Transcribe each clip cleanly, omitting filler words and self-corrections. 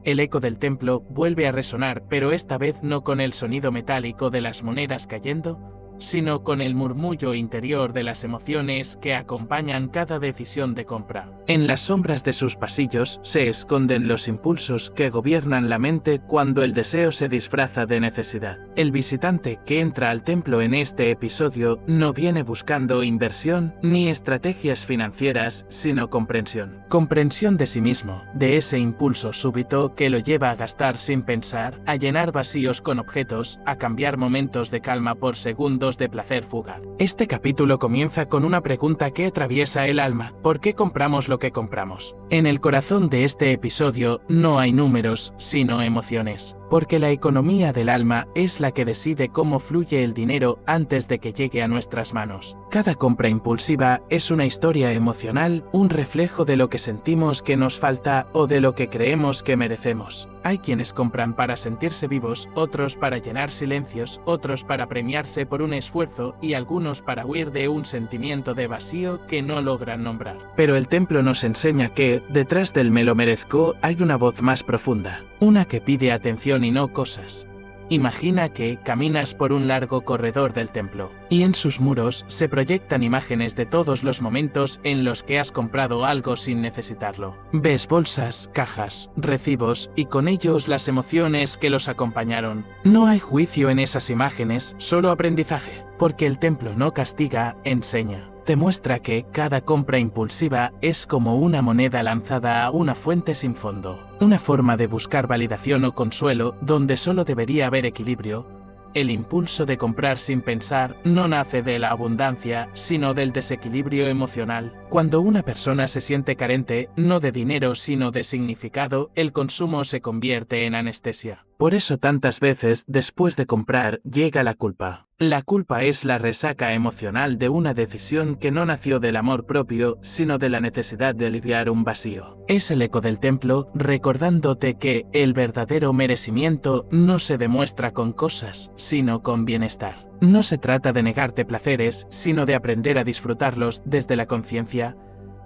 El eco del templo vuelve a resonar, pero esta vez no con el sonido metálico de las monedas cayendo, sino con el murmullo interior de las emociones que acompañan cada decisión de compra. En las sombras de sus pasillos se esconden los impulsos que gobiernan la mente cuando el deseo se disfraza de necesidad. El visitante que entra al templo en este episodio no viene buscando inversión ni estrategias financieras, sino comprensión. Comprensión de sí mismo, de ese impulso súbito que lo lleva a gastar sin pensar, a llenar vacíos con objetos, a cambiar momentos de calma por segundos de placer fugaz. Este capítulo comienza con una pregunta que atraviesa el alma: ¿por qué compramos lo que compramos? En el corazón de este episodio no hay números, sino emociones. Porque la economía del alma es la que decide cómo fluye el dinero antes de que llegue a nuestras manos. Cada compra impulsiva es una historia emocional, un reflejo de lo que sentimos que nos falta o de lo que creemos que merecemos. Hay quienes compran para sentirse vivos, otros para llenar silencios, otros para premiarse por un esfuerzo y algunos para huir de un sentimiento de vacío que no logran nombrar. Pero el templo nos enseña que, detrás del me lo merezco, hay una voz más profunda, una que pide atención y no cosas. Imagina que caminas por un largo corredor del templo, y en sus muros se proyectan imágenes de todos los momentos en los que has comprado algo sin necesitarlo. Ves bolsas, cajas, recibos, y con ellos las emociones que los acompañaron. No hay juicio en esas imágenes, solo aprendizaje, porque el templo no castiga, enseña. Te muestra que cada compra impulsiva es como una moneda lanzada a una fuente sin fondo, una forma de buscar validación o consuelo donde solo debería haber equilibrio. El impulso de comprar sin pensar no nace de la abundancia, sino del desequilibrio emocional. Cuando una persona se siente carente, no de dinero sino de significado, el consumo se convierte en anestesia. Por eso tantas veces, después de comprar, llega la culpa. La culpa es la resaca emocional de una decisión que no nació del amor propio, sino de la necesidad de aliviar un vacío. Es el eco del templo, recordándote que el verdadero merecimiento no se demuestra con cosas, sino con bienestar. No se trata de negarte placeres, sino de aprender a disfrutarlos desde la conciencia.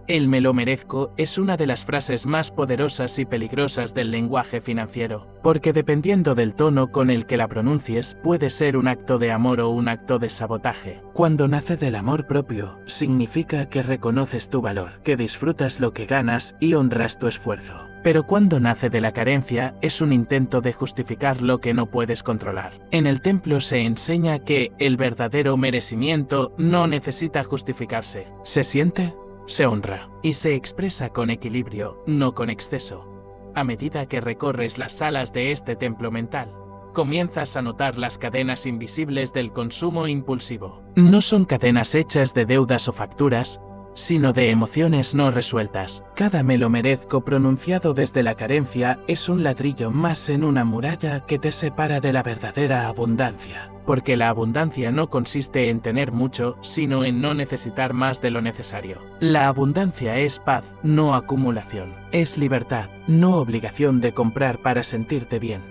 El me lo merezco es una de las frases más poderosas y peligrosas del lenguaje financiero, porque dependiendo del tono con el que la pronuncies, puede ser un acto de amor o un acto de sabotaje. Cuando nace del amor propio, significa que reconoces tu valor, que disfrutas lo que ganas y honras tu esfuerzo. Pero cuando nace de la carencia, es un intento de justificar lo que no puedes controlar. En el templo se enseña que el verdadero merecimiento no necesita justificarse. ¿Se siente? Se honra, y se expresa con equilibrio, no con exceso. A medida que recorres las salas de este templo mental, comienzas a notar las cadenas invisibles del consumo impulsivo. No son cadenas hechas de deudas o facturas, sino de emociones no resueltas. Cada me lo merezco pronunciado desde la carencia es un ladrillo más en una muralla que te separa de la verdadera abundancia. Porque la abundancia no consiste en tener mucho, sino en no necesitar más de lo necesario. La abundancia es paz, no acumulación. Es libertad, no obligación de comprar para sentirte bien.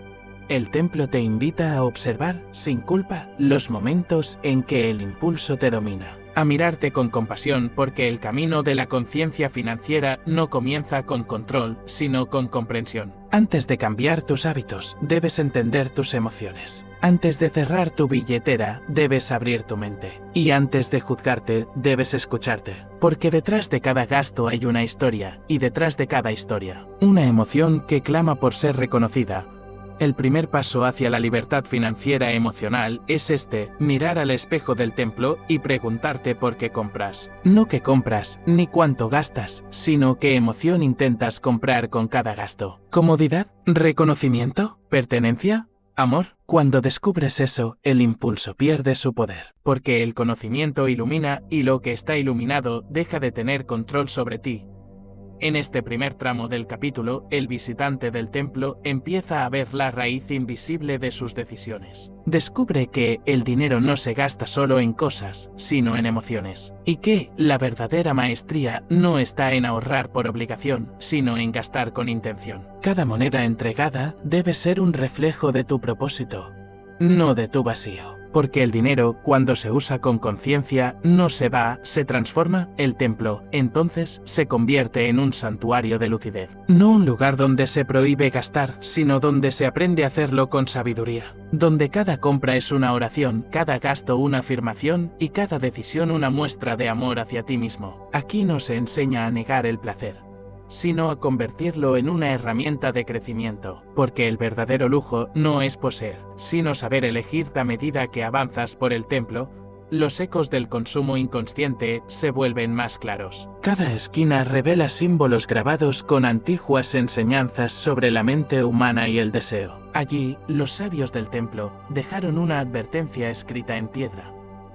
El templo te invita a observar, sin culpa, los momentos en que el impulso te domina. A mirarte con compasión porque el camino de la conciencia financiera no comienza con control, sino con comprensión. Antes de cambiar tus hábitos, debes entender tus emociones. Antes de cerrar tu billetera, debes abrir tu mente. Y antes de juzgarte, debes escucharte. Porque detrás de cada gasto hay una historia, y detrás de cada historia, una emoción que clama por ser reconocida. El primer paso hacia la libertad financiera emocional es mirar al espejo del templo y preguntarte por qué compras. No qué compras, ni cuánto gastas, sino qué emoción intentas comprar con cada gasto. ¿Comodidad? ¿Reconocimiento? ¿Pertenencia? ¿Amor? Cuando descubres eso, el impulso pierde su poder. Porque el conocimiento ilumina y lo que está iluminado deja de tener control sobre ti. En este primer tramo del capítulo, el visitante del templo empieza a ver la raíz invisible de sus decisiones. Descubre que el dinero no se gasta solo en cosas, sino en emociones. Y que la verdadera maestría no está en ahorrar por obligación, sino en gastar con intención. Cada moneda entregada debe ser un reflejo de tu propósito, no de tu vacío. porque el dinero, cuando se usa con conciencia, no se va, se transforma. El templo, entonces, se convierte en un santuario de lucidez. No un lugar donde se prohíbe gastar, sino donde se aprende a hacerlo con sabiduría. Donde cada compra es una oración, cada gasto una afirmación y cada decisión una muestra de amor hacia ti mismo. Aquí no se enseña a negar el placer, sino a convertirlo en una herramienta de crecimiento, porque el verdadero lujo no es poseer, sino saber elegir a medida que avanzas por el templo. Los ecos del consumo inconsciente se vuelven más claros. Cada esquina revela símbolos grabados con antiguas enseñanzas sobre la mente humana y el deseo. Allí, los sabios del templo dejaron una advertencia escrita en piedra: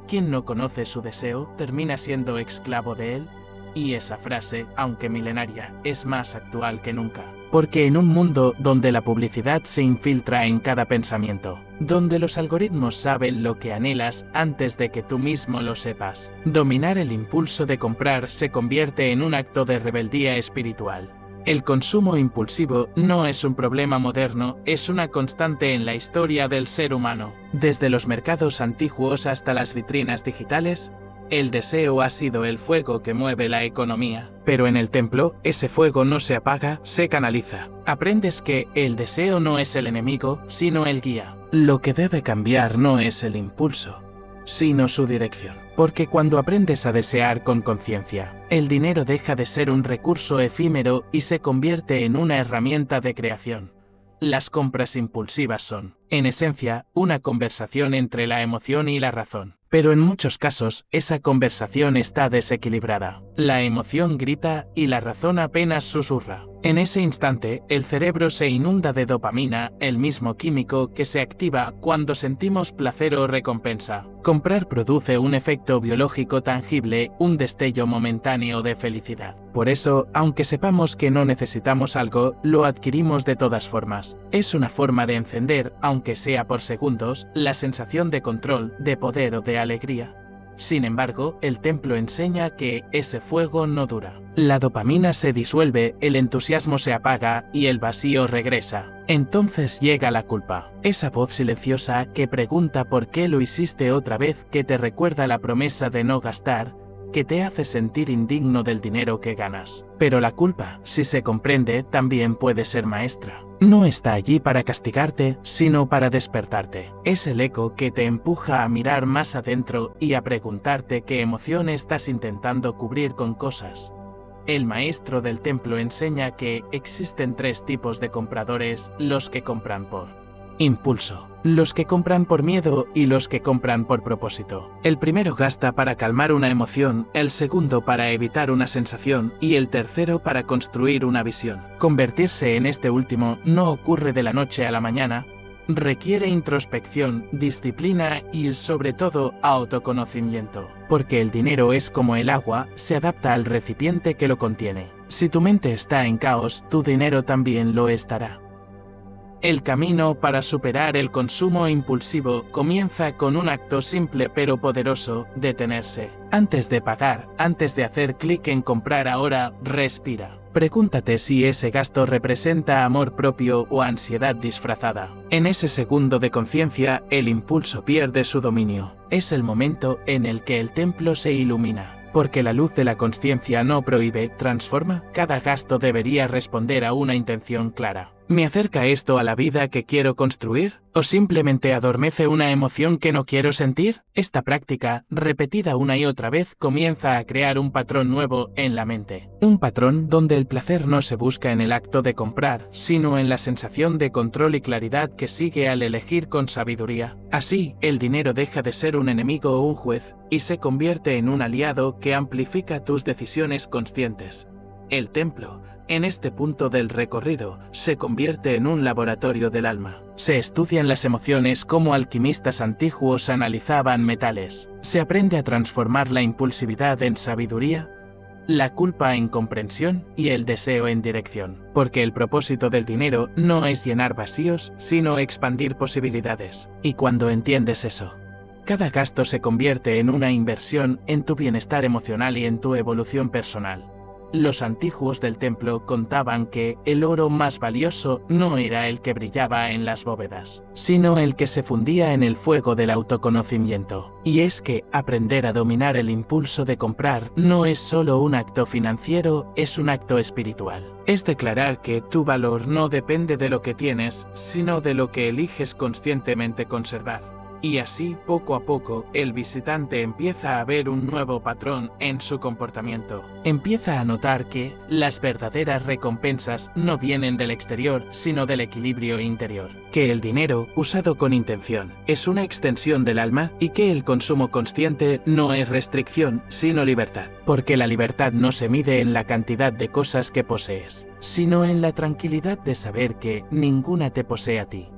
quien no conoce su deseo termina siendo esclavo de él. Y esa frase, aunque milenaria, es más actual que nunca. Porque en un mundo donde la publicidad se infiltra en cada pensamiento, donde los algoritmos saben lo que anhelas antes de que tú mismo lo sepas, dominar el impulso de comprar se convierte en un acto de rebeldía espiritual. El consumo impulsivo no es un problema moderno, es una constante en la historia del ser humano. Desde los mercados antiguos hasta las vitrinas digitales, el deseo ha sido el fuego que mueve la economía. Pero en el templo, ese fuego no se apaga, se canaliza. Aprendes que el deseo no es el enemigo, sino el guía. Lo que debe cambiar no es el impulso, sino su dirección. Porque cuando aprendes a desear con conciencia, el dinero deja de ser un recurso efímero y se convierte en una herramienta de creación. Las compras impulsivas son, en esencia, una conversación entre la emoción y la razón. Pero en muchos casos, esa conversación está desequilibrada. La emoción grita y la razón apenas susurra. En ese instante, el cerebro se inunda de dopamina, el mismo químico que se activa cuando sentimos placer o recompensa. Comprar produce un efecto biológico tangible, un destello momentáneo de felicidad. Por eso, aunque sepamos que no necesitamos algo, lo adquirimos de todas formas. Es una forma de encender, aunque sea por segundos, la sensación de control, de poder o de alegría. Sin embargo, el templo enseña que ese fuego no dura. La dopamina se disuelve, el entusiasmo se apaga y el vacío regresa. Entonces llega la culpa. Esa voz silenciosa que pregunta por qué lo hiciste otra vez, que te recuerda la promesa de no gastar, que te hace sentir indigno del dinero que ganas. Pero la culpa, si se comprende, también puede ser maestra. No está allí para castigarte, sino para despertarte. Es el eco que te empuja a mirar más adentro y a preguntarte qué emoción estás intentando cubrir con cosas. El maestro del templo enseña que existen 3 tipos de compradores: los que compran por impulso, los que compran por miedo y los que compran por propósito. El primero gasta para calmar una emoción, el segundo para evitar una sensación y el tercero para construir una visión. Convertirse en este último no ocurre de la noche a la mañana, requiere introspección, disciplina y, sobre todo, autoconocimiento. Porque el dinero es como el agua, se adapta al recipiente que lo contiene. Si tu mente está en caos, tu dinero también lo estará. El camino para superar el consumo impulsivo comienza con un acto simple pero poderoso: detenerse. Antes de pagar, antes de hacer clic en comprar ahora, respira. Pregúntate si ese gasto representa amor propio o ansiedad disfrazada. En ese segundo de conciencia, el impulso pierde su dominio. Es el momento en el que el templo se ilumina. Porque la luz de la consciencia no prohíbe, transforma. Cada gasto debería responder a una intención clara. ¿Me acerca esto a la vida que quiero construir? ¿O simplemente adormece una emoción que no quiero sentir? Esta práctica, repetida una y otra vez, comienza a crear un patrón nuevo en la mente. Un patrón donde el placer no se busca en el acto de comprar, sino en la sensación de control y claridad que sigue al elegir con sabiduría. Así, el dinero deja de ser un enemigo o un juez, y se convierte en un aliado que amplifica tus decisiones conscientes. El templo, en este punto del recorrido, se convierte en un laboratorio del alma. Se estudian las emociones como alquimistas antiguos analizaban metales. Se aprende a transformar la impulsividad en sabiduría, la culpa en comprensión y el deseo en dirección. Porque el propósito del dinero no es llenar vacíos, sino expandir posibilidades. Y cuando entiendes eso, cada gasto se convierte en una inversión en tu bienestar emocional y en tu evolución personal. Los antiguos del templo contaban que el oro más valioso no era el que brillaba en las bóvedas, sino el que se fundía en el fuego del autoconocimiento. Y es que aprender a dominar el impulso de comprar no es solo un acto financiero, es un acto espiritual. Es declarar que tu valor no depende de lo que tienes, sino de lo que eliges conscientemente conservar. Y así, poco a poco, el visitante empieza a ver un nuevo patrón en su comportamiento. Empieza a notar que las verdaderas recompensas no vienen del exterior, sino del equilibrio interior. Que el dinero, usado con intención, es una extensión del alma y que el consumo consciente no es restricción, sino libertad. Porque la libertad no se mide en la cantidad de cosas que posees, sino en la tranquilidad de saber que ninguna te posee a ti.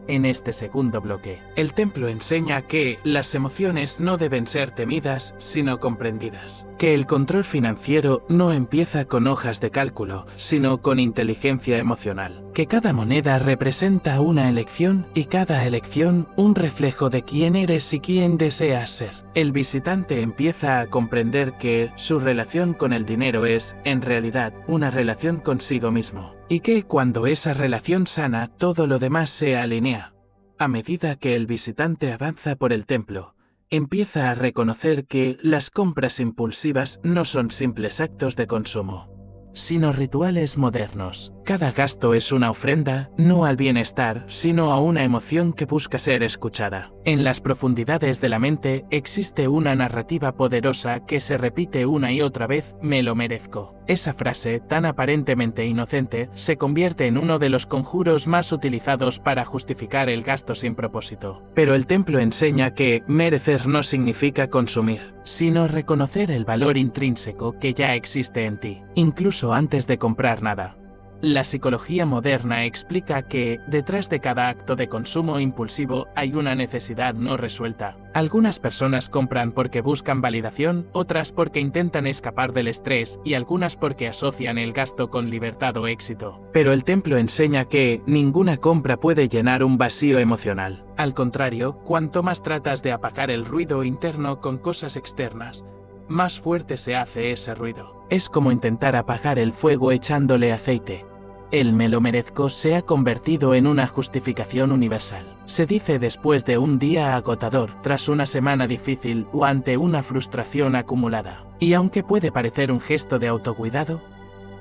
En este segundo bloque, el templo enseña que las emociones no deben ser temidas, sino comprendidas. Que el control financiero no empieza con hojas de cálculo, sino con inteligencia emocional. Que cada moneda representa una elección y cada elección un reflejo de quién eres y quién deseas ser. El visitante empieza a comprender que su relación con el dinero es, en realidad, una relación consigo mismo. Y que cuando esa relación sana, todo lo demás se alinea. A medida que el visitante avanza por el templo, empieza a reconocer que las compras impulsivas no son simples actos de consumo, sino rituales modernos. Cada gasto es una ofrenda, no al bienestar, sino a una emoción que busca ser escuchada. En las profundidades de la mente existe una narrativa poderosa que se repite una y otra vez: me lo merezco. Esa frase, tan aparentemente inocente, se convierte en uno de los conjuros más utilizados para justificar el gasto sin propósito. Pero el templo enseña que merecer no significa consumir, sino reconocer el valor intrínseco que ya existe en ti, incluso antes de comprar nada. La psicología moderna explica que detrás de cada acto de consumo impulsivo hay una necesidad no resuelta. Algunas personas compran porque buscan validación, otras porque intentan escapar del estrés y algunas porque asocian el gasto con libertad o éxito. Pero el templo enseña que ninguna compra puede llenar un vacío emocional. Al contrario, cuanto más tratas de apagar el ruido interno con cosas externas, más fuerte se hace ese ruido. Es como intentar apagar el fuego echándole aceite. El me lo merezco se ha convertido en una justificación universal. Se dice después de un día agotador, tras una semana difícil o ante una frustración acumulada. Y aunque puede parecer un gesto de autocuidado,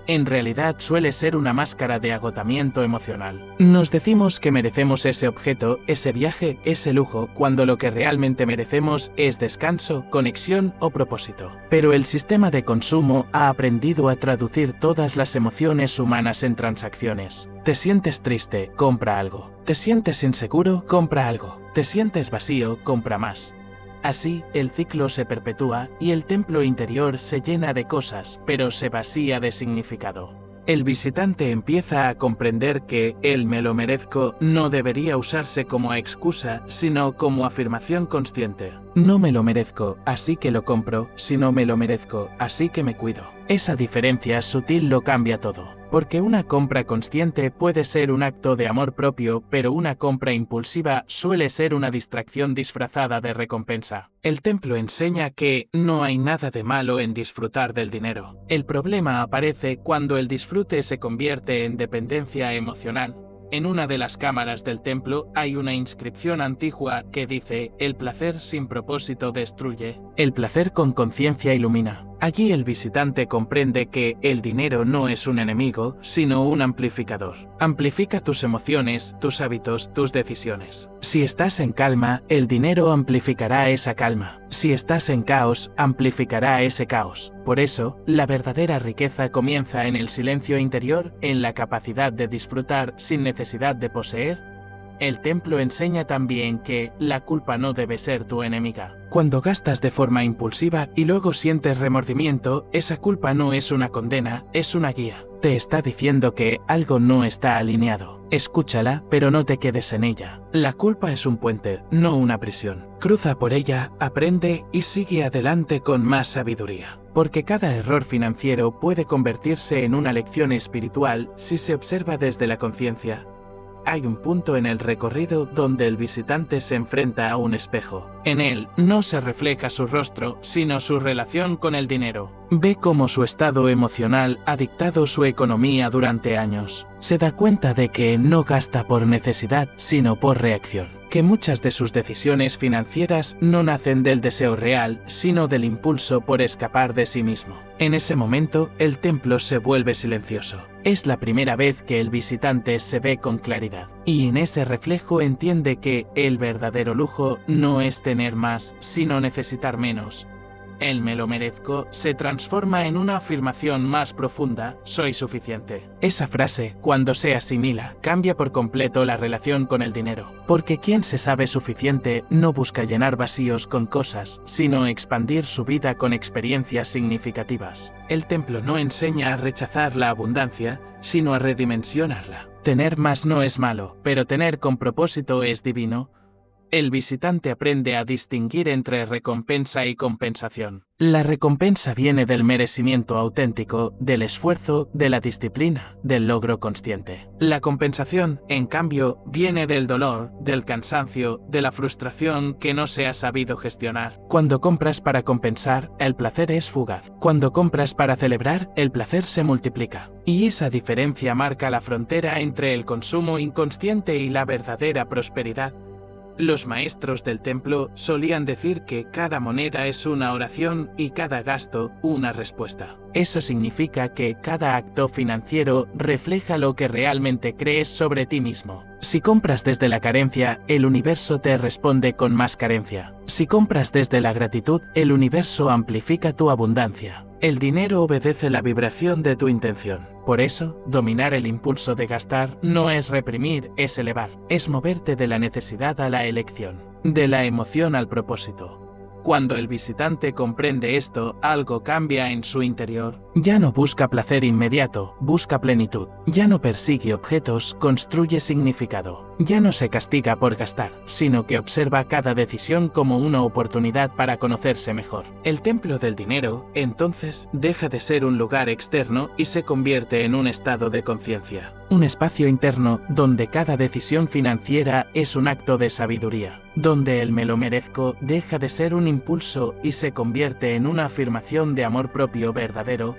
en realidad suele ser una máscara de agotamiento emocional. Nos decimos que merecemos ese objeto, ese viaje, ese lujo, cuando lo que realmente merecemos es descanso, conexión o propósito. Pero el sistema de consumo ha aprendido a traducir todas las emociones humanas en transacciones. Te sientes triste, compra algo. Te sientes inseguro, compra algo. Te sientes vacío, compra más. Así, el ciclo se perpetúa y el templo interior se llena de cosas, pero se vacía de significado. El visitante empieza a comprender que el me lo merezco no debería usarse como excusa, sino como afirmación consciente. No me lo merezco, así que lo compro, sino me lo merezco, así que me cuido. Esa diferencia sutil lo cambia todo. Porque una compra consciente puede ser un acto de amor propio, pero una compra impulsiva suele ser una distracción disfrazada de recompensa. El templo enseña que no hay nada de malo en disfrutar del dinero. El problema aparece cuando el disfrute se convierte en dependencia emocional. En una de las cámaras del templo hay una inscripción antigua que dice: el placer sin propósito destruye, el placer con conciencia ilumina. Allí el visitante comprende que el dinero no es un enemigo, sino un amplificador. Amplifica tus emociones, tus hábitos, tus decisiones. Si estás en calma, el dinero amplificará esa calma. Si estás en caos, amplificará ese caos. Por eso, la verdadera riqueza comienza en el silencio interior, en la capacidad de disfrutar sin necesidad de poseer. El templo enseña también que la culpa no debe ser tu enemiga. Cuando gastas de forma impulsiva y luego sientes remordimiento, esa culpa no es una condena, es una guía. Te está diciendo que algo no está alineado. Escúchala, pero no te quedes en ella. La culpa es un puente, no una prisión. Cruza por ella, aprende y sigue adelante con más sabiduría. Porque cada error financiero puede convertirse en una lección espiritual si se observa desde la conciencia. Hay un punto en el recorrido donde el visitante se enfrenta a un espejo. En él no se refleja su rostro, sino su relación con el dinero. Ve cómo su estado emocional ha dictado su economía durante años. Se da cuenta de que no gasta por necesidad, sino por reacción. Que muchas de sus decisiones financieras no nacen del deseo real, sino del impulso por escapar de sí mismo. En ese momento, el templo se vuelve silencioso. Es la primera vez que el visitante se ve con claridad. Y en ese reflejo entiende que el verdadero lujo no es tener más, sino necesitar menos. El me lo merezco se transforma en una afirmación más profunda: soy suficiente. Esa frase, cuando se asimila, cambia por completo la relación con el dinero. Porque quien se sabe suficiente no busca llenar vacíos con cosas, sino expandir su vida con experiencias significativas. El templo no enseña a rechazar la abundancia, sino a redimensionarla. Tener más no es malo, pero tener con propósito es divino. El visitante aprende a distinguir entre recompensa y compensación. La recompensa viene del merecimiento auténtico, del esfuerzo, de la disciplina, del logro consciente. La compensación, en cambio, viene del dolor, del cansancio, de la frustración que no se ha sabido gestionar. Cuando compras para compensar, el placer es fugaz. Cuando compras para celebrar, el placer se multiplica. Y esa diferencia marca la frontera entre el consumo inconsciente y la verdadera prosperidad. Los maestros del templo solían decir que cada moneda es una oración y cada gasto una respuesta. Eso significa que cada acto financiero refleja lo que realmente crees sobre ti mismo. Si compras desde la carencia, el universo te responde con más carencia. Si compras desde la gratitud, el universo amplifica tu abundancia. El dinero obedece la vibración de tu intención. Por eso, dominar el impulso de gastar no es reprimir, es elevar. Es moverte de la necesidad a la elección, de la emoción al propósito. Cuando el visitante comprende esto, algo cambia en su interior. Ya no busca placer inmediato, busca plenitud. Ya no persigue objetos, construye significado. Ya no se castiga por gastar, sino que observa cada decisión como una oportunidad para conocerse mejor. El templo del dinero, entonces, deja de ser un lugar externo y se convierte en un estado de conciencia. Un espacio interno donde cada decisión financiera es un acto de sabiduría. Donde el me lo merezco deja de ser un impulso y se convierte en una afirmación de amor propio verdadero,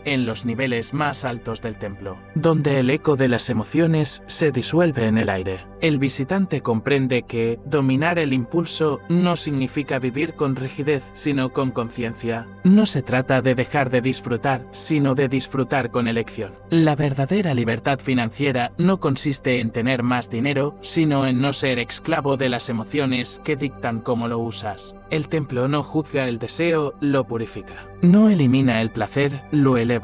en los niveles más altos del templo, donde el eco de las emociones se disuelve en el aire. El visitante comprende que dominar el impulso no significa vivir con rigidez, sino con conciencia. No se trata de dejar de disfrutar, sino de disfrutar con elección. La verdadera libertad financiera no consiste en tener más dinero, sino en no ser esclavo de las emociones que dictan cómo lo usas. El templo no juzga el deseo, lo purifica. No elimina el placer, lo eleva.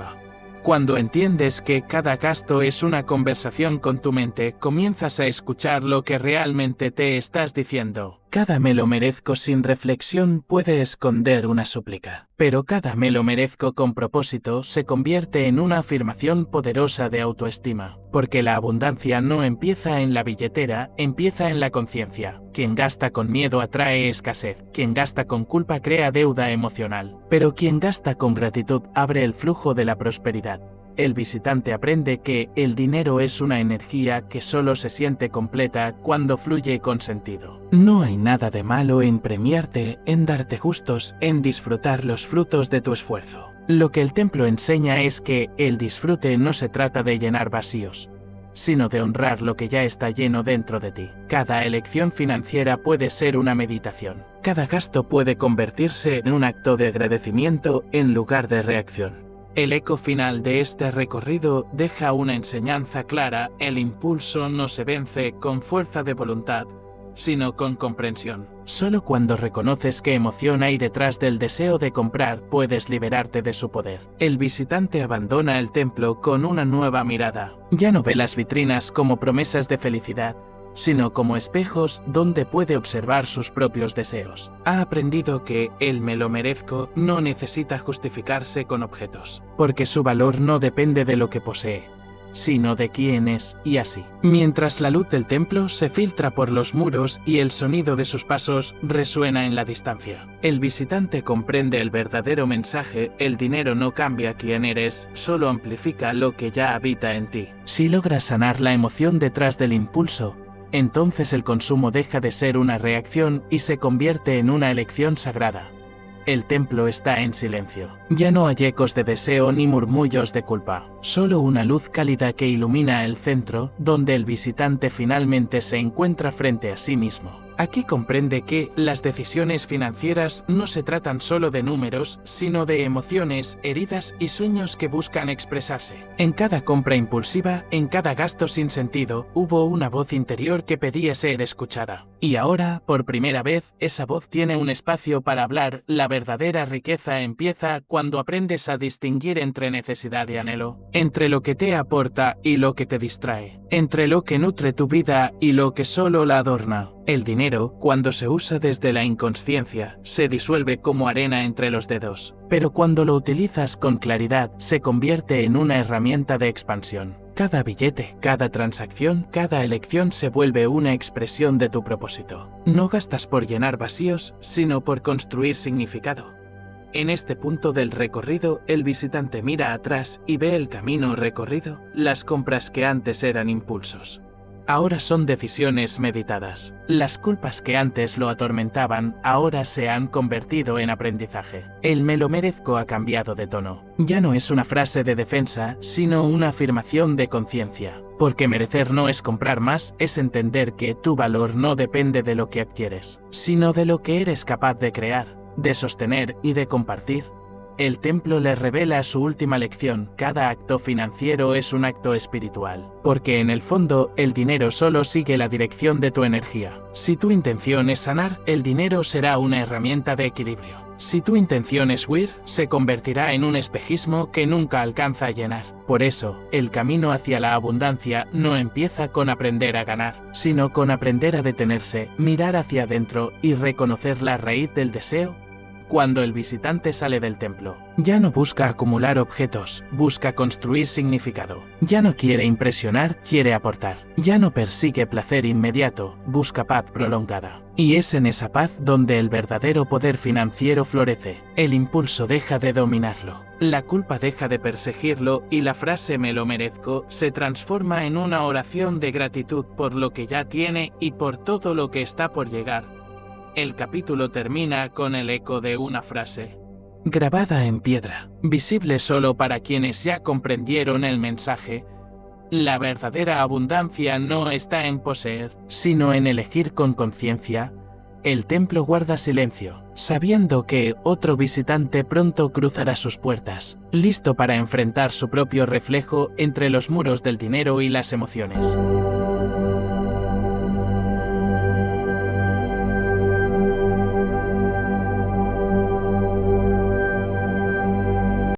Cuando entiendes que cada gasto es una conversación con tu mente, comienzas a escuchar lo que realmente te estás diciendo. Cada me lo merezco sin reflexión puede esconder una súplica, pero cada me lo merezco con propósito se convierte en una afirmación poderosa de autoestima, porque la abundancia no empieza en la billetera, empieza en la conciencia. Quien gasta con miedo atrae escasez, quien gasta con culpa crea deuda emocional, pero quien gasta con gratitud abre el flujo de la prosperidad. El visitante aprende que el dinero es una energía que solo se siente completa cuando fluye con sentido. No hay nada de malo en premiarte, en darte gustos, en disfrutar los frutos de tu esfuerzo. Lo que el templo enseña es que el disfrute no se trata de llenar vacíos, sino de honrar lo que ya está lleno dentro de ti. Cada elección financiera puede ser una meditación. Cada gasto puede convertirse en un acto de agradecimiento en lugar de reacción. El eco final de este recorrido deja una enseñanza clara: el impulso no se vence con fuerza de voluntad, sino con comprensión. Solo cuando reconoces qué emoción hay detrás del deseo de comprar puedes liberarte de su poder. El visitante abandona el templo con una nueva mirada. Ya no ve las vitrinas como promesas de felicidad, sino como espejos donde puede observar sus propios deseos. Ha aprendido que el me lo merezco no necesita justificarse con objetos, porque su valor no depende de lo que posee, sino de quién es, y así. Mientras la luz del templo se filtra por los muros y el sonido de sus pasos resuena en la distancia, el visitante comprende el verdadero mensaje: el dinero no cambia quién eres, solo amplifica lo que ya habita en ti. Si logras sanar la emoción detrás del impulso, Entonces el consumo deja de ser una reacción y se convierte en una elección sagrada. El templo está en silencio. Ya no hay ecos de deseo ni murmullos de culpa. Solo una luz cálida que ilumina el centro, donde el visitante finalmente se encuentra frente a sí mismo. Aquí comprende que las decisiones financieras no se tratan solo de números, sino de emociones, heridas y sueños que buscan expresarse. En cada compra impulsiva, en cada gasto sin sentido, hubo una voz interior que pedía ser escuchada. Y ahora, por primera vez, esa voz tiene un espacio para hablar. La verdadera riqueza empieza cuando aprendes a distinguir entre necesidad y anhelo, entre lo que te aporta y lo que te distrae, entre lo que nutre tu vida y lo que solo la adorna. El dinero, cuando se usa desde la inconsciencia, se disuelve como arena entre los dedos, pero cuando lo utilizas con claridad, se convierte en una herramienta de expansión. Cada billete, cada transacción, cada elección se vuelve una expresión de tu propósito. No gastas por llenar vacíos, sino por construir significado. En este punto del recorrido, el visitante mira atrás y ve el camino recorrido, las compras que antes eran impulsos. Ahora son decisiones meditadas. Las culpas que antes lo atormentaban, ahora se han convertido en aprendizaje. El me lo merezco ha cambiado de tono. Ya no es una frase de defensa, sino una afirmación de conciencia. Porque merecer no es comprar más, es entender que tu valor no depende de lo que adquieres, sino de lo que eres capaz de crear, de sostener y de compartir. El templo le revela su última lección: cada acto financiero es un acto espiritual, porque en el fondo, el dinero solo sigue la dirección de tu energía. Si tu intención es sanar, el dinero será una herramienta de equilibrio. Si tu intención es huir, se convertirá en un espejismo que nunca alcanza a llenar. Por eso, el camino hacia la abundancia no empieza con aprender a ganar, sino con aprender a detenerse, mirar hacia adentro y reconocer la raíz del deseo. Cuando el visitante sale del templo, ya no busca acumular objetos, busca construir significado. Ya no quiere impresionar, quiere aportar. Ya no persigue placer inmediato, busca paz prolongada. Y es en esa paz donde el verdadero poder financiero florece. El impulso deja de dominarlo, la culpa deja de perseguirlo y la frase "me lo merezco" se transforma en una oración de gratitud por lo que ya tiene y por todo lo que está por llegar. El capítulo termina con el eco de una frase grabada en piedra, visible solo para quienes ya comprendieron el mensaje: la verdadera abundancia no está en poseer, sino en elegir con conciencia. El templo guarda silencio, sabiendo que otro visitante pronto cruzará sus puertas, listo para enfrentar su propio reflejo entre los muros del dinero y las emociones.